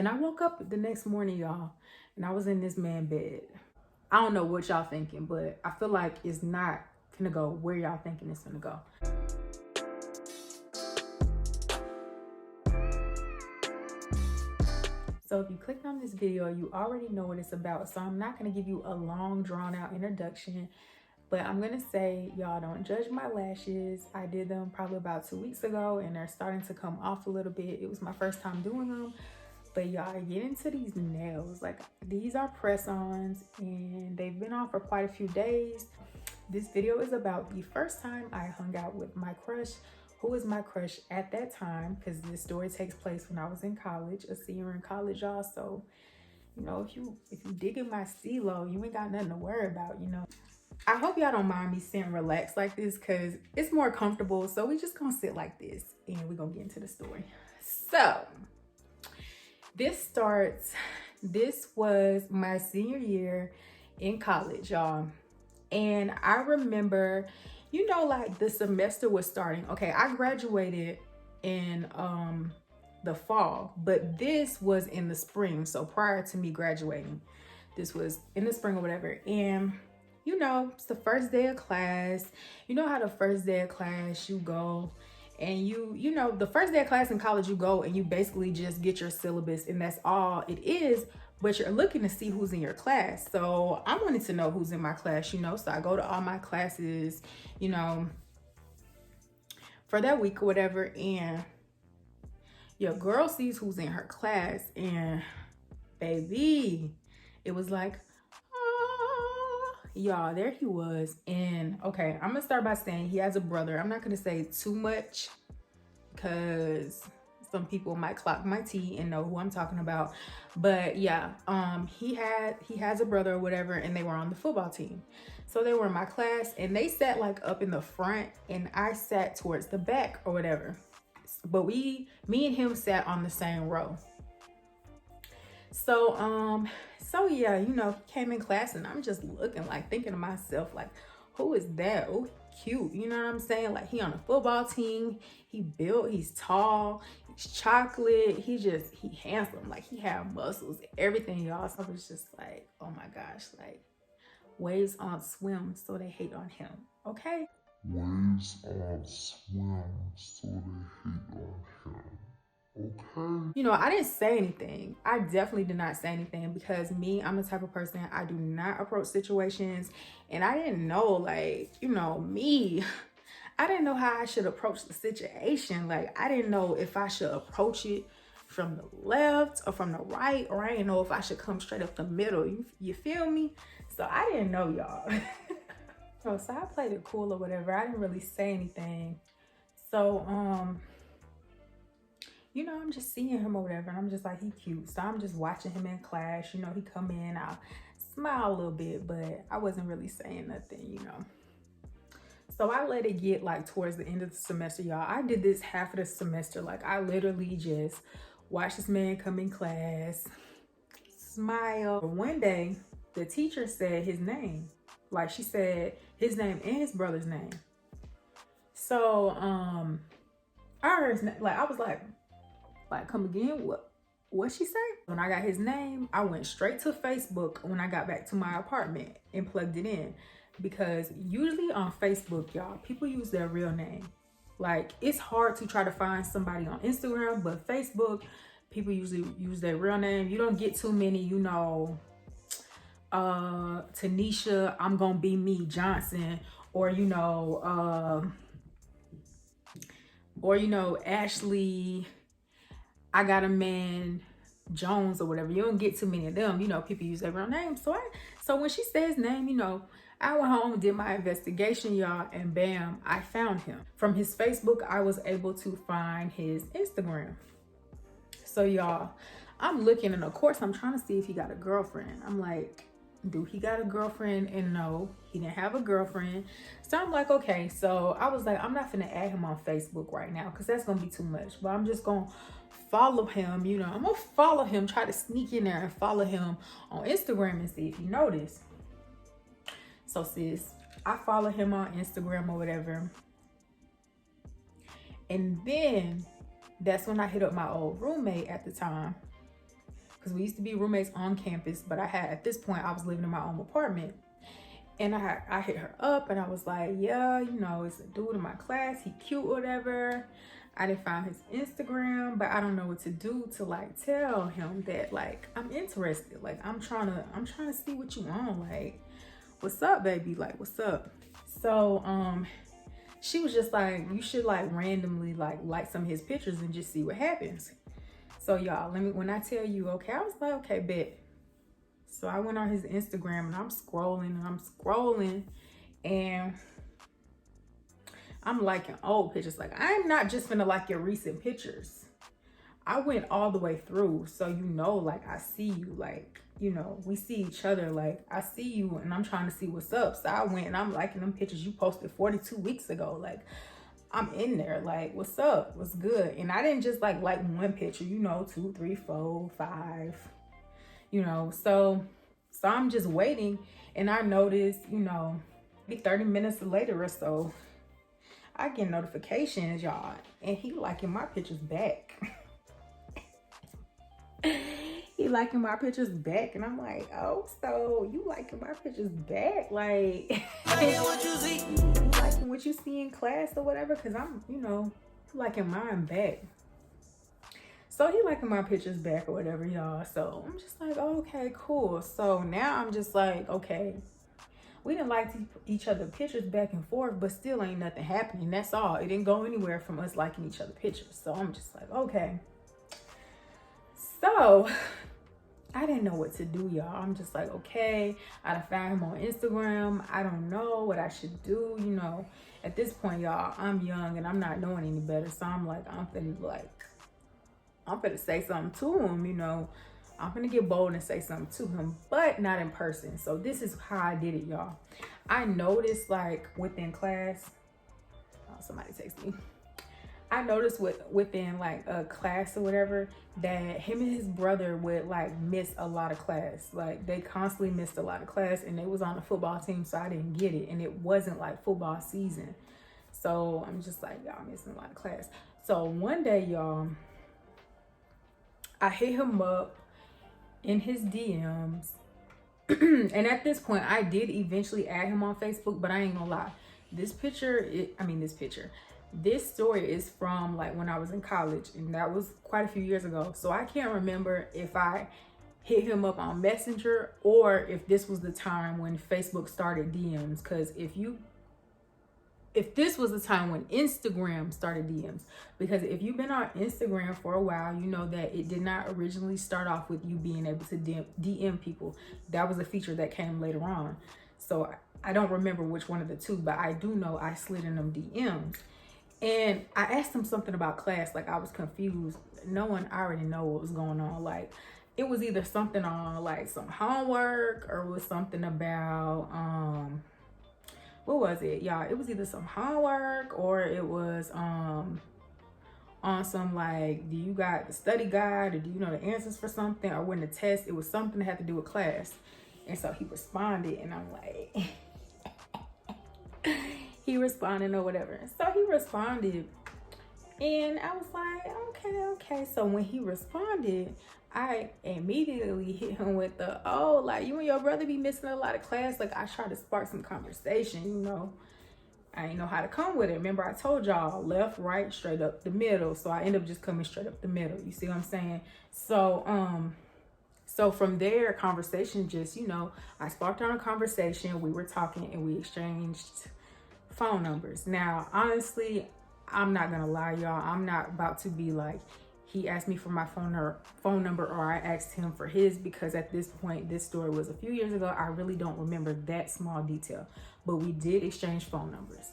And I woke up the next morning, y'all, and I was in this man bed. I don't know what y'all thinking, but I feel like it's not gonna go where y'all thinking it's gonna go. So if you clicked on this video, you already know what it's about. So I'm not gonna give you a long drawn out introduction, but I'm gonna say, y'all don't judge my lashes. I did them probably about 2 weeks ago and they're starting to come off a little bit. It was my first time doing them. But y'all, get into these nails. Like, these are press-ons and they've been on for quite a few days. This video is about the first time I hung out with my crush, who was my crush at that time, because this story takes place when I was in college, a senior in college, y'all. So, you know, if you digging my CeeLo, you ain't got nothing to worry about, you know. I hope y'all don't mind me sitting relaxed like this because it's more comfortable. So we just gonna sit like this and we're gonna get into the story. So this was my senior year in college, y'all. And I remember, you know, like the semester was starting. Okay, I graduated in the fall, but this was in the spring. So prior to me graduating, this was in the spring or whatever. And you know, it's the first day of class. You know how the first day of class you go and you know, the first day of class in college, you go and you basically just get your syllabus and that's all it is, but you're looking to see who's in your class. So I wanted to know who's in my class, you know, so I go to all my classes, you know, for that week or whatever, and your girl sees who's in her class, and baby, it was like, y'all, there he was. And okay, I'm gonna start by saying he has a brother. I'm not gonna say too much because some people might clock my tea and know who I'm talking about, but yeah, he has a brother or whatever, and they were on the football team. So they were in my class and they sat like up in the front and I sat towards the back or whatever, but me and him sat on the same row. So yeah, you know, he came in class and I'm just looking, like thinking to myself, like, who is that? Oh, cute. You know what I'm saying? Like, he on a football team, he built, he's tall, he's chocolate, he handsome, like he had muscles, everything, y'all. So I was just like, oh my gosh, like, waves on swim, so they hate on him. Okay? Waves on swim, so they hate on him. Okay. You know, I didn't say anything. I definitely did not say anything because me, I'm the type of person, I do not approach situations. And I didn't know, like, you know, me, I didn't know how I should approach the situation. Like, I didn't know if I should approach it from the left or from the right, or I didn't know if I should come straight up the middle. You feel me? So I didn't know, y'all. So I played it cool or whatever. I didn't really say anything. So, you know, I'm just seeing him or whatever, and I'm just like, he cute. So I'm just watching him in class. You know, he come in, I'll smile a little bit, but I wasn't really saying nothing, you know. So I let it get like towards the end of the semester, y'all. I did this half of the semester. Like, I literally just watched this man come in class, smile. One day, the teacher said his name. Like, she said his name and his brother's name. So, I heard his name, like, I was like, come again? What she say? When I got his name, I went straight to Facebook when I got back to my apartment and plugged it in, because usually on Facebook, y'all, people use their real name. Like, it's hard to try to find somebody on Instagram, but Facebook, people usually use their real name. You don't get too many, you know, Tanisha, I'm gonna be me Johnson, or you know, Ashley, I got a man Jones or whatever. You don't get too many of them. You know, people use their real name. So when she says name, you know, I went home and did my investigation, y'all, and bam, I found him. From his Facebook, I was able to find his Instagram. So y'all, I'm looking, and of course I'm trying to see if he got a girlfriend. I'm like, do he got a girlfriend? And no, he didn't have a girlfriend. So I'm like, okay. So I was like, I'm not gonna add him on Facebook right now because that's gonna be too much, but I'm just gonna follow him. You know, I'm gonna follow him, try to sneak in there and follow him on Instagram and see if he noticed. So sis, I follow him on Instagram or whatever, and then that's when I hit up my old roommate at the time, because we used to be roommates on campus, but at this point I was living in my own apartment. And I hit her up and I was like, yeah, you know, it's a dude in my class, he cute or whatever. I didn't find his Instagram, but I don't know what to do to like tell him that like I'm interested. Like I'm trying to see what you want. Like, what's up, baby? Like, what's up? So she was just like, you should like randomly like some of his pictures and just see what happens. So y'all, when I tell you, okay, I was like, okay, bet. So I went on his Instagram and I'm scrolling and I'm liking old pictures. Like, I'm not just gonna like your recent pictures. I went all the way through. So, you know, like I see you, like, you know, we see each other. Like I see you and I'm trying to see what's up. So I went and I'm liking them pictures you posted 42 weeks ago. Like I'm in there, like, what's up? What's good? And I didn't just like one picture, you know, 2, 3, 4, 5. You know, so I'm just waiting and I noticed, you know, be 30 minutes later or so, I get notifications, y'all, and he liking my pictures back. He liking my pictures back, and I'm like, oh, so you liking my pictures back? Like, what you see? You liking what you see in class or whatever? Because I'm, you know, liking mine back. So he liking my pictures back or whatever, y'all. So I'm just like, oh, okay, cool. So now I'm just like, okay, we didn't like each other pictures back and forth, but still ain't nothing happening. That's all. It didn't go anywhere from us liking each other pictures. So I'm just like, okay. So I didn't know what to do, y'all. I'm just like, okay, I done found him on Instagram. I don't know what I should do. You know, at this point, y'all, I'm young and I'm not knowing any better. So I'm like, I'm finna say something to him, you know. I'm finna get bold and say something to him, but not in person. So this is how I did it, y'all. I noticed like within class, oh, somebody text me. I noticed within like a class or whatever that him and his brother would like miss a lot of class. Like they constantly missed a lot of class and they was on the football team, so I didn't get it. And it wasn't like football season. So I'm just like, y'all missing a lot of class. So one day, y'all, I hit him up in his DMs. And at this point, I did eventually add him on Facebook, but I ain't gonna lie. This story is from like when I was in college, and that was quite a few years ago. So I can't remember if I hit him up on Messenger or if this was the time when Facebook started DMs. Because if this was the time when Instagram started DMs, because if you've been on Instagram for a while, you know that it did not originally start off with you being able to DM people. That was a feature that came later on. So I don't remember which one of the two, but I do know I slid in them DMs. And I asked him something about class. Like I was confused. I already know what was going on. Like it was either something on like some homework or was something about, what was it, y'all? It was either some homework or it was on some like, do you got the study guide or do you know the answers for something, or when the test, it was something that had to do with class. And so he responded and I'm like, he responded or whatever. So he responded and I was like, okay. So when he responded, I immediately hit him with the, oh, like you and your brother be missing a lot of class. Like I tried to spark some conversation, you know. I didn't know how to come with it. Remember I told y'all left, right, straight up the middle. So I ended up just coming straight up the middle. You see what I'm saying? So so from there, conversation just, you know, I sparked on a conversation. We were talking and we exchanged phone numbers. Now, honestly, I'm not gonna lie, y'all. I'm not about to be like, he asked me for my phone number or I asked him for his, because at this point, this story was a few years ago. I really don't remember that small detail, but we did exchange phone numbers.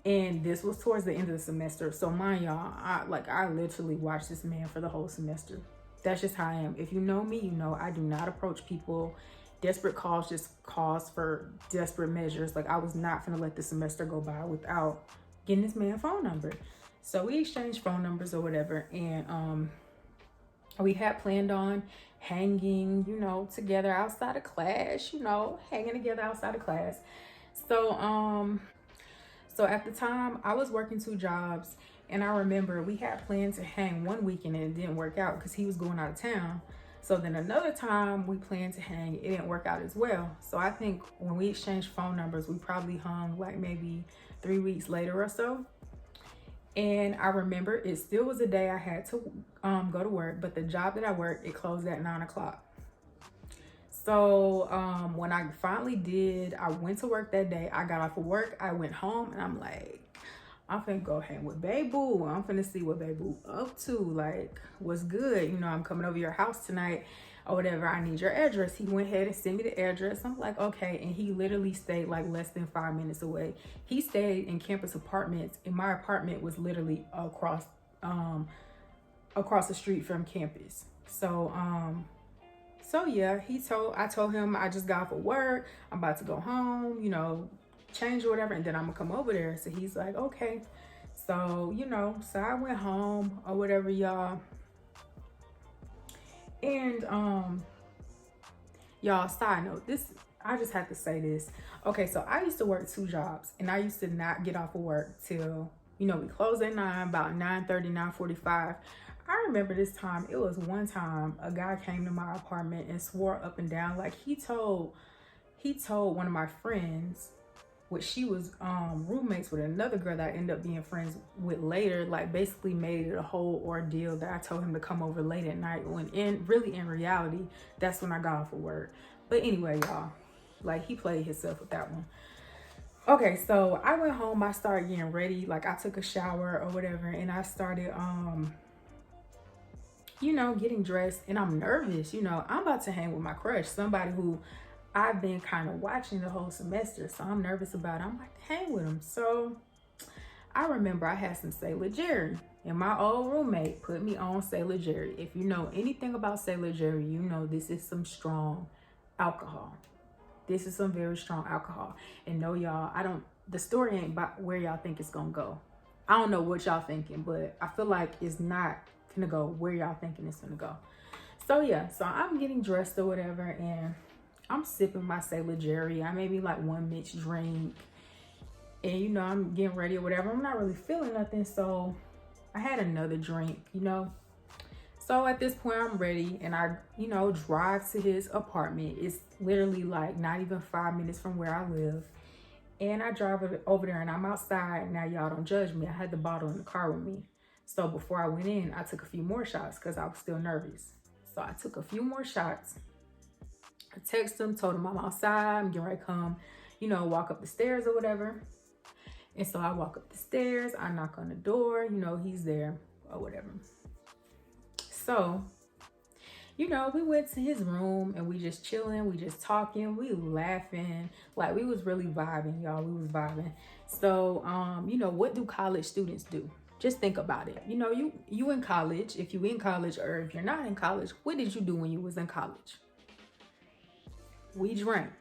And this was towards the end of the semester. So mind y'all, I literally watched this man for the whole semester. That's just how I am. If you know me, you know I do not approach people. Desperate calls just calls for desperate measures. Like I was not gonna let the semester go by without getting this man phone number. So we exchanged phone numbers or whatever, and we had planned on hanging, you know, together outside of class, you know, hanging together outside of class. So so at the time I was working 2 jobs, and I remember we had planned to hang one weekend and it didn't work out because he was going out of town. So then another time we planned to hang, it didn't work out as well. So I think when we exchanged phone numbers, we probably hung like maybe 3 weeks later or so. And I remember it still was a day I had to go to work, but the job that I worked, it closed at 9 o'clock. So when I finally did, I went to work that day. I got off of work, I went home, and I'm like, I'm finna go hang with Babe Boo. I'm finna see what Babe Boo up to. Like, what's good? You know, I'm coming over your house tonight or whatever. I need your address. He went ahead and sent me the address. I'm like, okay. And he literally stayed like less than 5 minutes away. He stayed in campus apartments, and my apartment was literally across the street from campus. So yeah, I told him I just got off of work. I'm about to go home, you know, change or whatever, and then I'm gonna come over there. So he's like, okay. So, you know, so I went home or whatever, y'all. And y'all, side note, I just have to say this. Okay, so I used to work 2 jobs, and I used to not get off of work till, you know, we closed at 9, about 9:30, 9:45. I remember this time, it was one time a guy came to my apartment and swore up and down, like he told one of my friends, which she was roommates with another girl that I ended up being friends with later, like basically made it a whole ordeal that I told him to come over late at night, when in reality, that's when I got off of work. But anyway, y'all, like he played himself with that one. Okay, so I went home, I started getting ready, like I took a shower or whatever, and I started you know, getting dressed, and I'm nervous. You know, I'm about to hang with my crush, somebody who I've been kind of watching the whole semester, so I'm nervous about it. I'm like, hang with him. So I remember I had some Sailor Jerry, and my old roommate put me on Sailor Jerry. If you know anything about Sailor Jerry, you know this is some strong alcohol. This is some very strong alcohol. And no, y'all, the story ain't about where y'all think it's gonna go. I don't know what y'all thinking, but I feel like it's not gonna go where y'all thinking it's gonna go. So yeah, so I'm getting dressed or whatever, and I'm sipping my Sailor Jerry. I made me like 1 mixed drink, and you know, I'm getting ready or whatever. I'm not really feeling nothing, so I had another drink, you know. So at this point, I'm ready, and I, you know, drive to his apartment. It's literally like not even 5 minutes from where I live. And I drive over there, and I'm outside. Now, y'all don't judge me. I had the bottle in the car with me. So before I went in, I took a few more shots because I was still nervous. So I took a few more shots. I texted him, told him I'm outside. I'm getting ready to come, you know, walk up the stairs or whatever. And so I walk up the stairs. I knock on the door. You know, he's there or whatever. So, you know, we went to his room, and we just chilling, we just talking, we laughing, like we was really vibing, y'all. We was vibing. So, you know, what do college students do? Just think about it. You know, you in college, if you in college, or if you're not in college, what did you do when you was in college? We drank.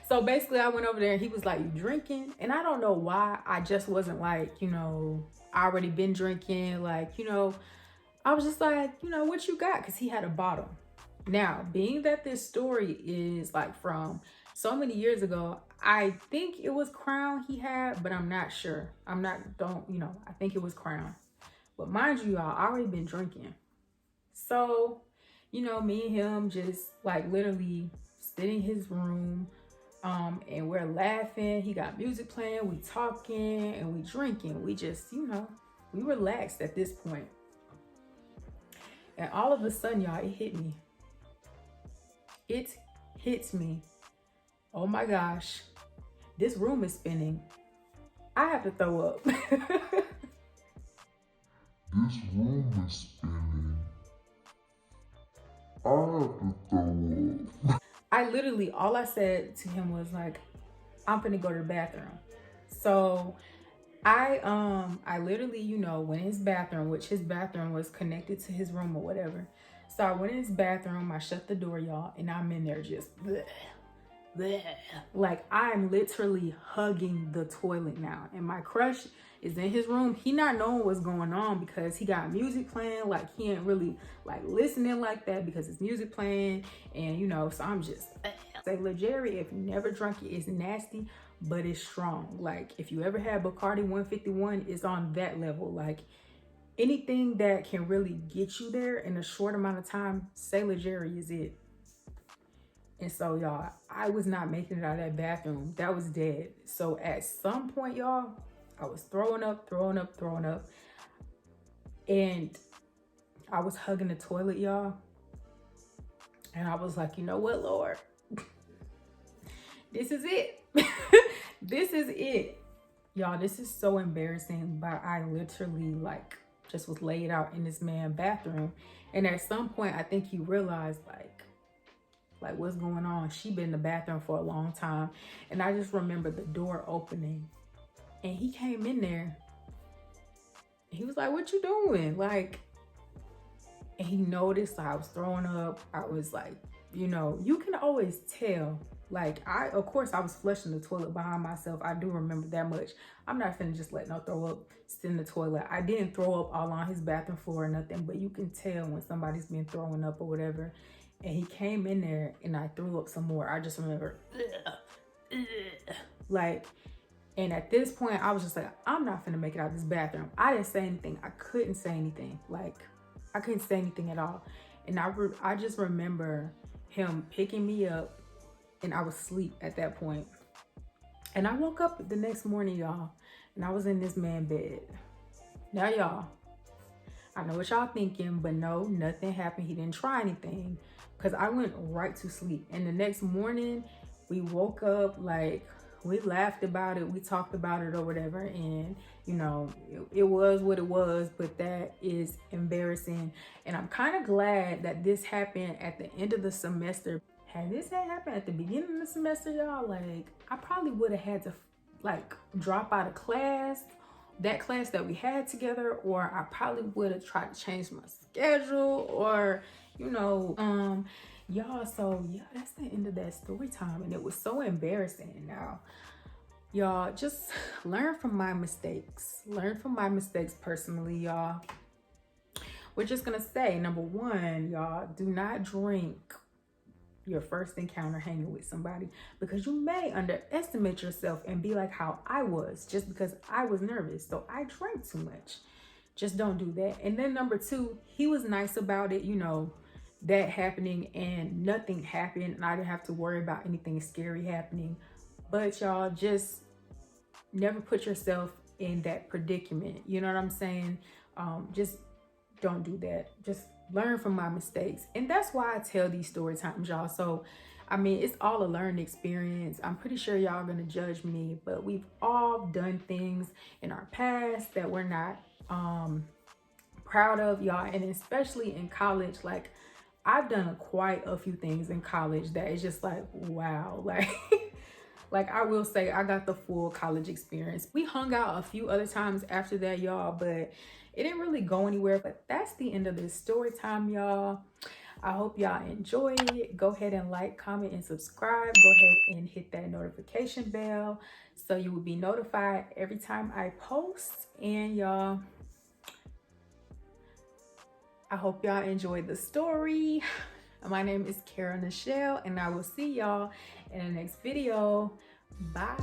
So basically I went over there, and he was like, you drinking? And I don't know why I just wasn't like, you know, I already been drinking, like, you know, I was just like, you know, what you got? Because he had a bottle. Now, being that this story is like from so many years ago, I think it was Crown he had, but I'm not sure. I think it was Crown. But mind you, y'all, I already been drinking. So, you know, me and him just like literally sitting in his room, and we're laughing. He got music playing, we talking, and we drinking. We just, you know, we relaxed at this point. And all of a sudden, y'all, it hit me. It hits me. Oh my gosh. This room is spinning. I have to throw up. This room is spinning. I have to throw up. I literally, all I said to him was like, I'm finna go to the bathroom. So I literally, you know, went in his bathroom, which his bathroom was connected to his room or whatever. So I went in his bathroom, I shut the door, y'all, and I'm in there just bleh, bleh. Like I'm literally hugging the toilet now. And my crush is in his room. He not knowing what's going on because he got music playing. Like he ain't really like listening like that because it's music playing. And you know, so I'm just Sailor Jerry, if you never drunk it, it's nasty, but it's strong. Like if you ever had Bacardi 151, it's on that level. Like anything that can really get you there in a short amount of time, Sailor Jerry is it. And so, y'all, I was not making it out of that bathroom. That was dead. So at some point, y'all, I was throwing up. And I was hugging the toilet, y'all. And I was like, you know what, Lord? This is it. This is it. Y'all, this is so embarrassing, but I literally like just was laid out in this man's bathroom. And at some point, I think he realized like what's going on. She been in the bathroom for a long time. And I just remember the door opening and he came in there. He was like, what you doing? Like, and he noticed I was throwing up. I was like, you know, you can always tell. Like, of course, I was flushing the toilet behind myself. I do remember that much. I'm not finna just let no throw up sit in the toilet. I didn't throw up all on his bathroom floor or nothing, but you can tell when somebody's been throwing up or whatever. And he came in there and I threw up some more. I just remember, like, and at this point, I was just like, I'm not finna make it out of this bathroom. I didn't say anything. I couldn't say anything. Like, I couldn't say anything at all. And I just remember him picking me up and I was asleep at that point. And I woke up the next morning, y'all, and I was in this man's bed. Now, y'all, I know what y'all thinking, but no, nothing happened. He didn't try anything because I went right to sleep. And the next morning, we woke up, like, we laughed about it, we talked about it or whatever, and you know, it was what it was, but that is embarrassing. And I'm kind of glad that this happened at the end of the semester. Had this had happened at the beginning of the semester, y'all, like, I probably would have had to like drop out of class, that class that we had together, or I probably would have tried to change my schedule, or you know, y'all. So yeah, that's the end of that story time, and it was so embarrassing. Now, y'all, just learn from my mistakes. Learn from my mistakes personally, y'all. We're just gonna say, number one, y'all, do not drink your first encounter hanging with somebody, because you may underestimate yourself and be like how I was, just because I was nervous. So I drank too much. Just don't do that. And then number two, he was nice about it, you know, that happening, and nothing happened, and I didn't have to worry about anything scary happening. But y'all, just never put yourself in that predicament. You know what I'm saying? Just don't do that. Just learn from my mistakes. And that's why I tell these story times, y'all. So I mean, it's all a learned experience. I'm pretty sure y'all gonna judge me, but we've all done things in our past that we're not proud of, y'all. And especially in college, like, I've done quite a few things in college that is just like, wow, like like, I will say I got the full college experience. We hung out a few other times after that, y'all, but it didn't really go anywhere. But that's the end of this story time, y'all. I hope y'all enjoyed it. Go ahead and like, comment, and subscribe. Go ahead and hit that notification bell so you will be notified every time I post. And y'all, I hope y'all enjoyed the story. My name is Kera Nichelle, and I will see y'all in the next video. Bye.